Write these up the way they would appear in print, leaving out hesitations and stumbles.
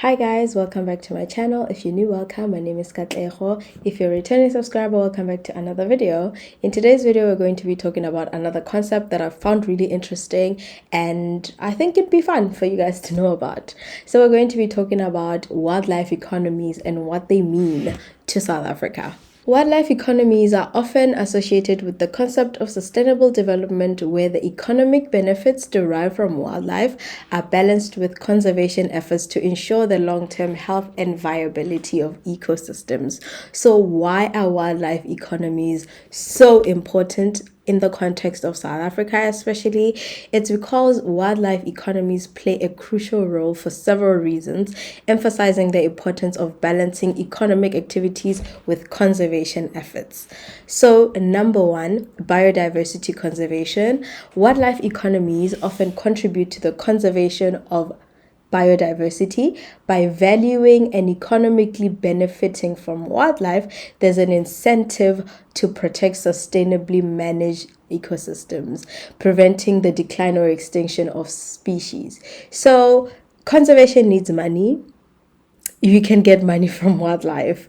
Hi guys, welcome back to my channel. If you're new, welcome. My name is Katlego. If you're a returning subscriber, welcome back to another video. In today's video, we're going to be talking about another concept that I found really interesting and I think it'd be fun for you guys to know about. So we're going to be talking about wildlife economies and what they mean to South Africa. Wildlife economies are often associated with the concept of sustainable development where the economic benefits derived from wildlife are balanced with conservation efforts to ensure the long-term health and viability of ecosystems. So why are wildlife economies so important in the context of South Africa especially? It's because wildlife economies play a crucial role for several reasons, emphasizing the importance of balancing economic activities with conservation efforts. So, number one, biodiversity conservation. Wildlife economies often contribute to the conservation of biodiversity. By valuing and economically benefiting from wildlife, there's an incentive to protect sustainably managed ecosystems, preventing the decline or extinction of species. So conservation needs money. You can get money from wildlife.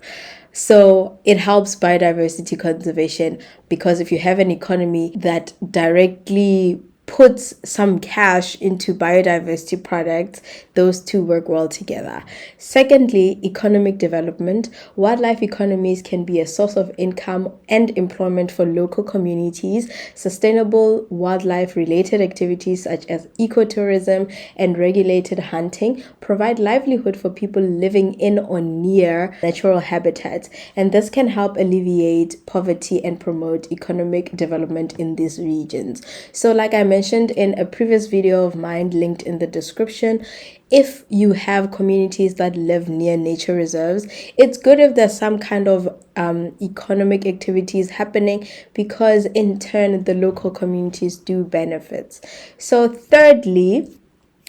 So it helps biodiversity conservation because if you have an economy that directly puts some cash into biodiversity products, those two work well together. Secondly, economic development. Wildlife economies can be a source of income and employment for local communities. Sustainable wildlife related activities such as ecotourism and regulated hunting provide livelihood for people living in or near natural habitats, and this can help alleviate poverty and promote economic development in these regions. So like I mentioned in a previous video of mine linked in the description, if you have communities that live near nature reserves, it's good if there's some kind of economic activities happening because in turn the local communities do benefit. So thirdly,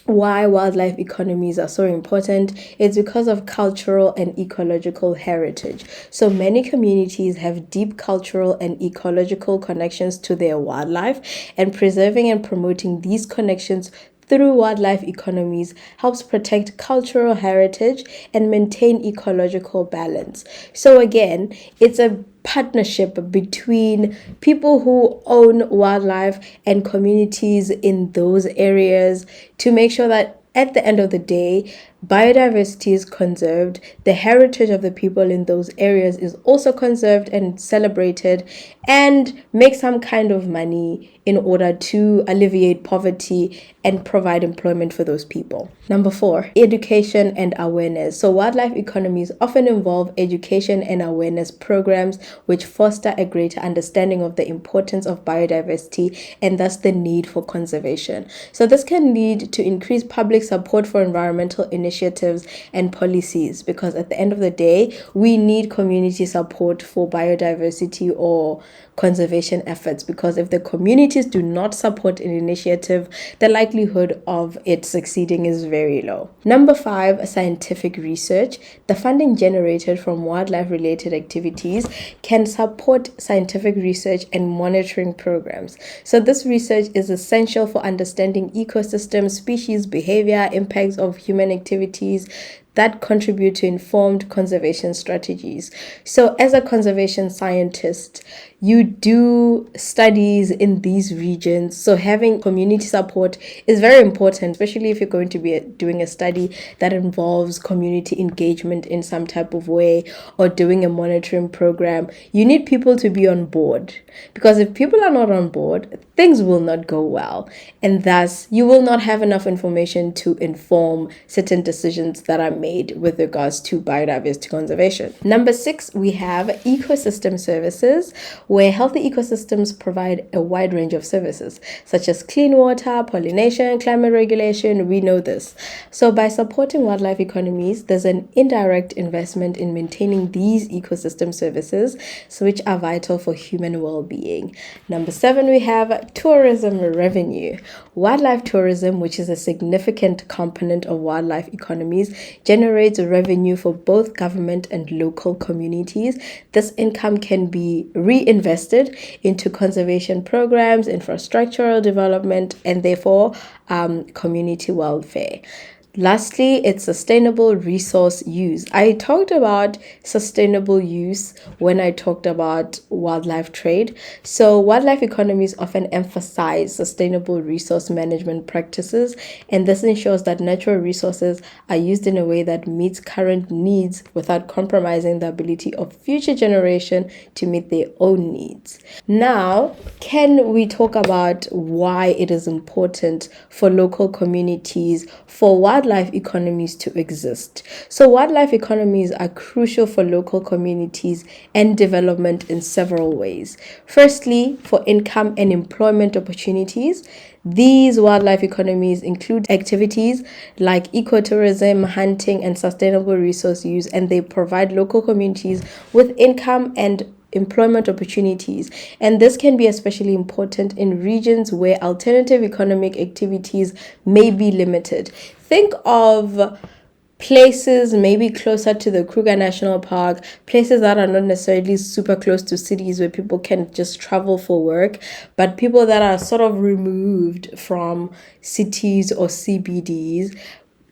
why wildlife economies are so important is because of cultural and ecological heritage. So many communities have deep cultural and ecological connections to their wildlife, and preserving and promoting these connections through wildlife economies helps protect cultural heritage and maintain ecological balance. So again, it's a partnership between people who own wildlife and communities in those areas to make sure that at the end of the day, biodiversity is conserved, the heritage of the people in those areas is also conserved and celebrated, and make some kind of money in order to alleviate poverty and provide employment for those people. Number four, education and awareness. So wildlife economies often involve education and awareness programs which foster a greater understanding of the importance of biodiversity and thus the need for conservation. So this can lead to increased public support for environmental initiatives and policies, because at the end of the day, we need community support for biodiversity or conservation efforts, because if the communities do not support an initiative, the likelihood of it succeeding is very low. Number five, scientific research. The funding generated from wildlife related activities can support scientific research and monitoring programs. So this research is essential for understanding ecosystem, species behavior, impacts of human activities that contribute to informed conservation strategies. So as a conservation scientist, you do studies in these regions. So having community support is very important, especially if you're going to be doing a study that involves community engagement in some type of way or doing a monitoring program. You need people to be on board, because if people are not on board, things will not go well. And thus, you will not have enough information to inform certain decisions that are made with regards to biodiversity conservation. Number six, we have ecosystem services, where healthy ecosystems provide a wide range of services, such as clean water, pollination, climate regulation. We know this. So by supporting wildlife economies, there's an indirect investment in maintaining these ecosystem services, so which are vital for human well-being. Number seven, we have tourism revenue. Wildlife tourism, which is a significant component of wildlife economies, generates revenue for both government and local communities. This income can be reinvested into conservation programs, infrastructural development, and therefore community welfare. Lastly, it's sustainable resource use. I talked about sustainable use when I talked about wildlife trade. So, wildlife economies often emphasize sustainable resource management practices, and this ensures that natural resources are used in a way that meets current needs without compromising the ability of future generations to meet their own needs. Now, can we talk about why it is important for local communities for wildlife economies to exist? So, wildlife economies are crucial for local communities and development in several ways. Firstly, for income and employment opportunities. These wildlife economies include activities like ecotourism, hunting, and sustainable resource use, and they provide local communities with income and employment opportunities. And this can be especially important in regions where alternative economic activities may be limited. Think of places maybe closer to the Kruger National Park, places that are not necessarily super close to cities where people can just travel for work, but people that are sort of removed from cities or CBDs.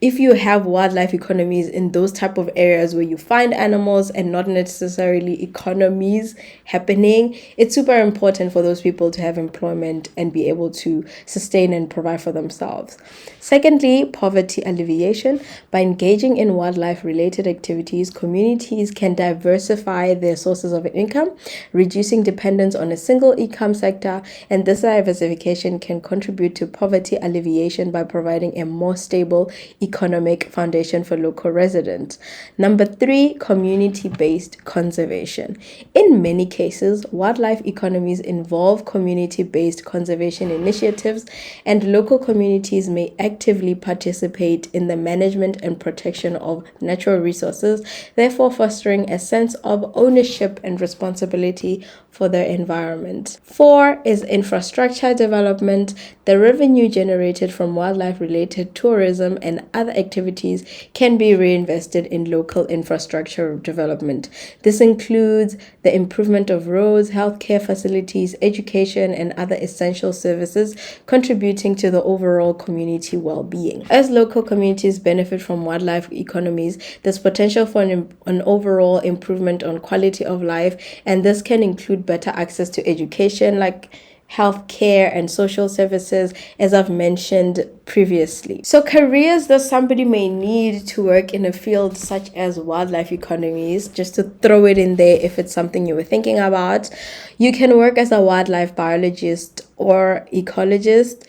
If you have wildlife economies in those type of areas where you find animals and not necessarily economies happening, it's super important for those people to have employment and be able to sustain and provide for themselves. Secondly, poverty alleviation. By engaging in wildlife related activities, communities can diversify their sources of income, reducing dependence on a single income sector, and this diversification can contribute to poverty alleviation by providing a more stable economic foundation for local residents. Number three, community-based conservation. In many cases, wildlife economies involve community-based conservation initiatives, and local communities may actively participate in the management and protection of natural resources, therefore fostering a sense of ownership and responsibility for their environment. Four is infrastructure development. The revenue generated from wildlife-related tourism and other activities can be reinvested in local infrastructure development. This includes the improvement of roads, healthcare facilities, education, and other essential services, contributing to the overall community well-being. As local communities benefit from wildlife economies, there's potential for an overall improvement on quality of life, and this can include better access to education, like healthcare and social services, as I've mentioned previously. So careers that somebody may need to work in a field such as wildlife economies, just to throw it in there if it's something you were thinking about, you can work as a wildlife biologist or ecologist.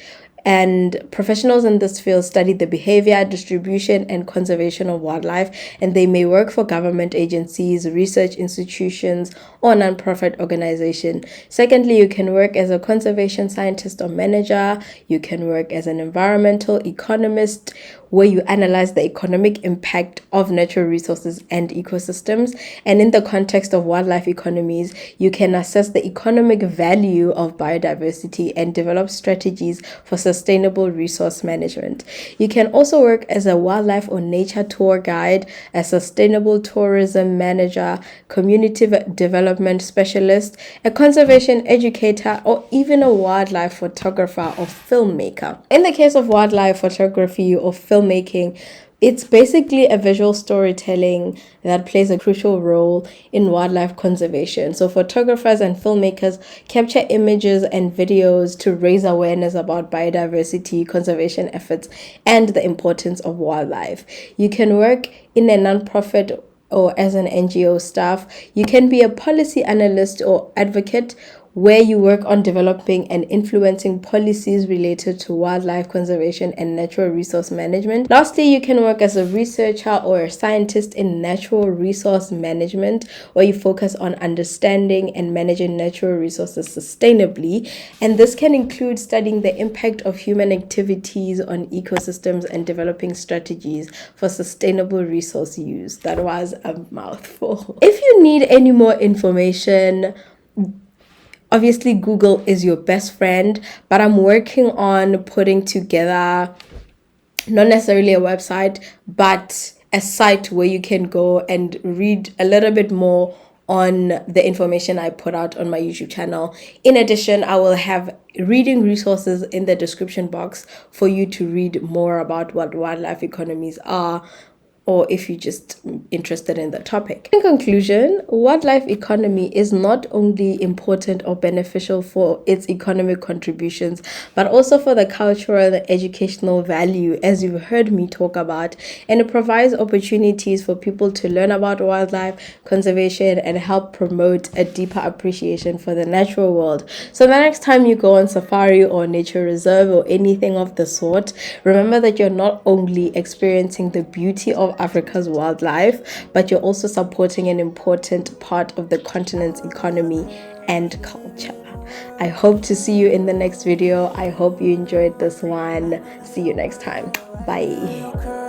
And professionals in this field study the behavior, distribution, and conservation of wildlife, and they may work for government agencies, research institutions, or nonprofit organization. Secondly, you can work as a conservation scientist or manager. You can work as an environmental economist, where you analyze the economic impact of natural resources and ecosystems. And in the context of wildlife economies, you can assess the economic value of biodiversity and develop strategies for sustainable resource management. You can also work as a wildlife or nature tour guide, a sustainable tourism manager, community development specialist, a conservation educator, or even a wildlife photographer or filmmaker. In the case of wildlife photography or filmmaking, it's basically a visual storytelling that plays a crucial role in wildlife conservation. So photographers and filmmakers capture images and videos to raise awareness about biodiversity conservation efforts and the importance of wildlife. You can work in a nonprofit or as an NGO staff. You can be a policy analyst or advocate, where you work on developing and influencing policies related to wildlife conservation and natural resource management. Lastly, you can work as a researcher or a scientist in natural resource management, where you focus on understanding and managing natural resources sustainably. And this can include studying the impact of human activities on ecosystems and developing strategies for sustainable resource use. That was a mouthful. If you need any more information, obviously, Google is your best friend, but I'm working on putting together not necessarily a website, but a site where you can go and read a little bit more on the information I put out on my YouTube channel. In addition, I will have reading resources in the description box for you to read more about what wildlife economies are, or if you're just interested in the topic. In conclusion, wildlife economy is not only important or beneficial for its economic contributions, but also for the cultural and educational value, as you've heard me talk about, and it provides opportunities for people to learn about wildlife conservation and help promote a deeper appreciation for the natural world. So the next time you go on safari or nature reserve or anything of the sort, remember that you're not only experiencing the beauty of Africa's wildlife, but you're also supporting an important part of the continent's economy and culture. I hope to see you in the next video. I hope you enjoyed this one. See you next time. Bye.